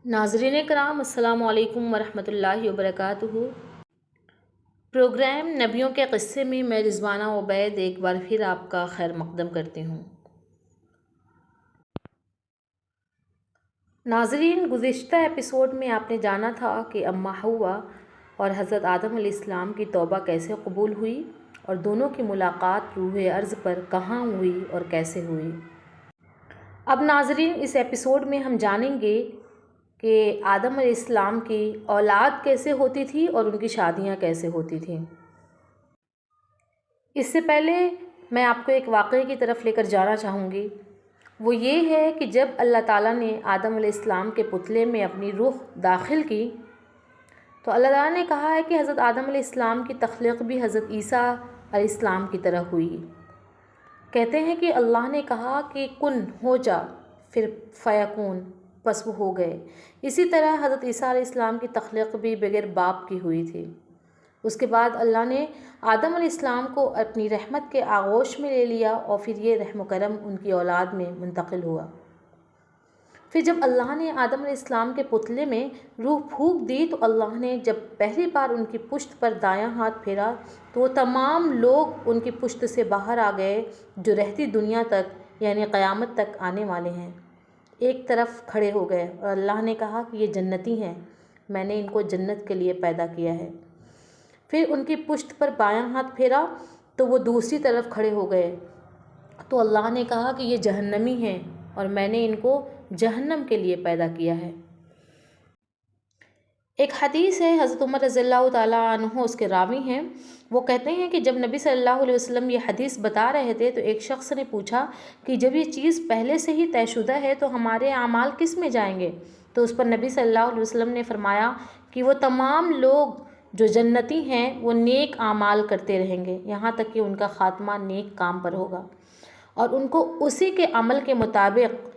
ناظرین کرام، السلام علیکم ورحمۃ اللہ وبرکاتہ۔ پروگرام نبیوں کے قصے میں میں رضوانہ عبید ایک بار پھر آپ کا خیر مقدم کرتی ہوں۔ ناظرین، گزشتہ ایپیسوڈ میں آپ نے جانا تھا کہ اماں حوا اور حضرت آدم علیہ السلام کی توبہ کیسے قبول ہوئی اور دونوں کی ملاقات روح ارض پر کہاں ہوئی اور کیسے ہوئی۔ اب ناظرین، اس ایپیسوڈ میں ہم جانیں گے کہ آدم علیہ السلام کی اولاد کیسے ہوتی تھی اور ان کی شادیاں کیسے ہوتی تھیں۔ اس سے پہلے میں آپ کو ایک واقعے کی طرف لے کر جانا چاہوں گی۔ وہ یہ ہے کہ جب اللہ تعالیٰ نے آدم علیہ السلام کے پتلے میں اپنی روح داخل کی تو اللہ تعالیٰ نے کہا ہے کہ حضرت آدم علیہ السلام کی تخلیق بھی حضرت عیسیٰ علیہ السلام کی طرح ہوئی۔ کہتے ہیں کہ اللہ نے کہا کہ کن ہو جا، پھر فیکون، پس وہ ہو گئے۔ اسی طرح حضرت عیسیٰ علیہ السلام کی تخلیق بھی بغیر باپ کی ہوئی تھی۔ اس کے بعد اللہ نے آدم علیہ السلام کو اپنی رحمت کے آغوش میں لے لیا اور پھر یہ رحم و کرم ان کی اولاد میں منتقل ہوا۔ پھر جب اللہ نے آدم علیہ السلام کے پتلے میں روح پھونک دی تو اللہ نے جب پہلی بار ان کی پشت پر دایاں ہاتھ پھیرا تو وہ تمام لوگ ان کی پشت سے باہر آ گئے جو رہتی دنیا تک یعنی قیامت تک آنے والے ہیں۔ ایک طرف کھڑے ہو گئے اور اللہ نے کہا کہ یہ جنتی ہیں، میں نے ان کو جنت کے لیے پیدا کیا ہے۔ پھر ان کی پشت پر بایاں ہاتھ پھیرا تو وہ دوسری طرف کھڑے ہو گئے تو اللہ نے کہا کہ یہ جہنمی ہیں اور میں نے ان کو جہنم کے لیے پیدا کیا ہے۔ ایک حدیث ہے، حضرت عمر رضی اللہ تعالیٰ عنہ اس کے راوی ہیں۔ وہ کہتے ہیں کہ جب نبی صلی اللہ علیہ وسلم یہ حدیث بتا رہے تھے تو ایک شخص نے پوچھا کہ جب یہ چیز پہلے سے ہی طے شدہ ہے تو ہمارے اعمال کس میں جائیں گے؟ تو اس پر نبی صلی اللہ علیہ وسلم نے فرمایا کہ وہ تمام لوگ جو جنتی ہیں وہ نیک اعمال کرتے رہیں گے یہاں تک کہ ان کا خاتمہ نیک کام پر ہوگا اور ان کو اسی کے عمل کے مطابق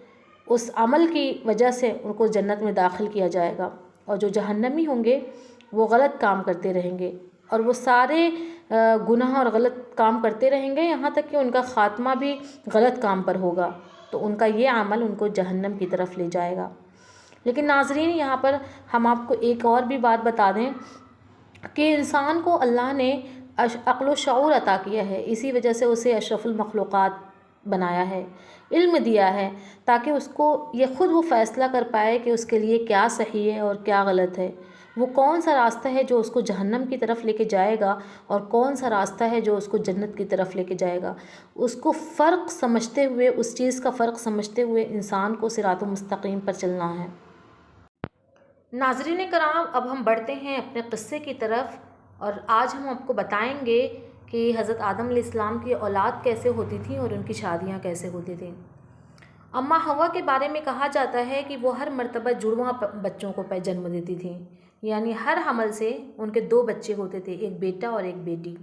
اس عمل کی وجہ سے ان کو جنت میں داخل کیا جائے گا، اور جو جہنمی ہوں گے وہ غلط کام کرتے رہیں گے اور وہ سارے گناہ اور غلط کام کرتے رہیں گے یہاں تک کہ ان کا خاتمہ بھی غلط کام پر ہوگا، تو ان کا یہ عمل ان کو جہنم کی طرف لے جائے گا۔ لیکن ناظرین، یہاں پر ہم آپ کو ایک اور بھی بات بتا دیں کہ انسان کو اللہ نے عقل و شعور عطا کیا ہے، اسی وجہ سے اسے اشرف المخلوقات بنایا ہے، علم دیا ہے تاکہ اس کو یہ خود وہ فیصلہ کر پائے کہ اس کے لیے کیا صحیح ہے اور کیا غلط ہے، وہ کون سا راستہ ہے جو اس کو جہنم کی طرف لے کے جائے گا اور کون سا راستہ ہے جو اس کو جنت کی طرف لے کے جائے گا۔ اس کو فرق سمجھتے ہوئے، اس چیز کا فرق سمجھتے ہوئے انسان کو صراط مستقیم پر چلنا ہے۔ ناظرین کرام، اب ہم بڑھتے ہیں اپنے قصے کی طرف اور آج ہم آپ کو بتائیں گے کہ حضرت آدم علیہ السلام کی اولاد کیسے ہوتی تھیں اور ان کی شادیاں کیسے ہوتی تھیں۔ اماں حوا کے بارے میں کہا جاتا ہے کہ وہ ہر مرتبہ جڑواں بچوں کو جنم دیتی تھیں، یعنی ہر حمل سے ان کے 2 بچے ہوتے تھے، ایک بیٹا اور ایک بیٹی،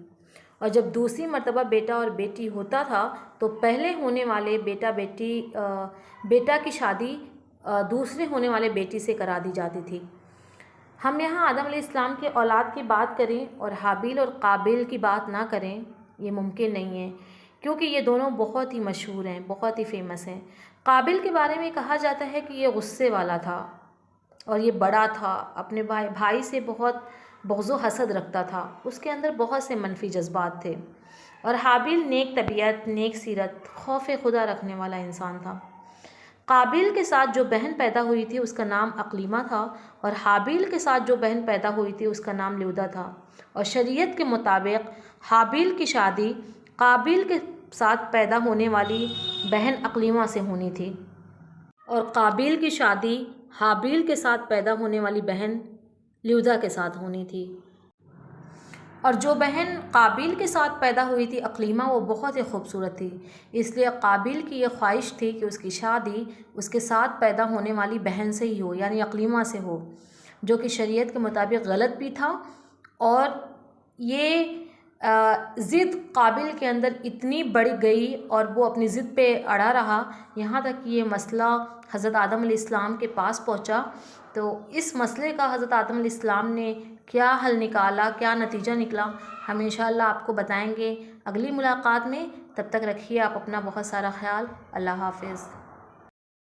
اور جب دوسری مرتبہ بیٹا اور بیٹی ہوتا تھا تو پہلے ہونے والے بیٹا کی شادی دوسرے ہونے والے بیٹی سے کرا دی جاتی تھی۔ ہم یہاں آدم علیہ السلام کے اولاد کی بات کریں اور حابیل اور قابیل کی بات نہ کریں، یہ ممکن نہیں ہے کیونکہ یہ دونوں بہت ہی مشہور ہیں، بہت ہی فیمس ہیں۔ قابیل کے بارے میں کہا جاتا ہے کہ یہ غصے والا تھا اور یہ بڑا تھا، اپنے بھائی سے بہت بغض و حسد رکھتا تھا، اس کے اندر بہت سے منفی جذبات تھے۔ اور حابیل نیک طبیعت، نیک سیرت، خوف خدا رکھنے والا انسان تھا۔ قابیل کے ساتھ جو بہن پیدا ہوئی تھی اس کا نام اقلیمہ تھا اور حابیل کے ساتھ جو بہن پیدا ہوئی تھی اس کا نام لیودہ تھا، اور شریعت کے مطابق حابیل کی شادی قابیل کے ساتھ پیدا ہونے والی بہن اقلیمہ سے ہونی تھی اور قابیل کی شادی حابیل کے ساتھ پیدا ہونے والی بہن لیودہ کے ساتھ ہونی تھی۔ اور جو بہن قابیل کے ساتھ پیدا ہوئی تھی اقلیمہ، وہ بہت ہی خوبصورت تھی، اس لیے قابیل کی یہ خواہش تھی کہ اس کی شادی اس کے ساتھ پیدا ہونے والی بہن سے ہی ہو، یعنی اقلیمہ سے ہو، جو کہ شریعت کے مطابق غلط بھی تھا۔ اور یہ ضد قابیل کے اندر اتنی بڑھ گئی اور وہ اپنی ضد پہ اڑا رہا یہاں تک کہ یہ مسئلہ حضرت آدم علیہ السلام کے پاس پہنچا۔ تو اس مسئلے کا حضرت آدم علیہ السلام نے کیا حل نکالا، کیا نتیجہ نکلا، ہم انشاءاللہ آپ کو بتائیں گے اگلی ملاقات میں۔ تب تک رکھیے آپ اپنا بہت سارا خیال۔ اللہ حافظ۔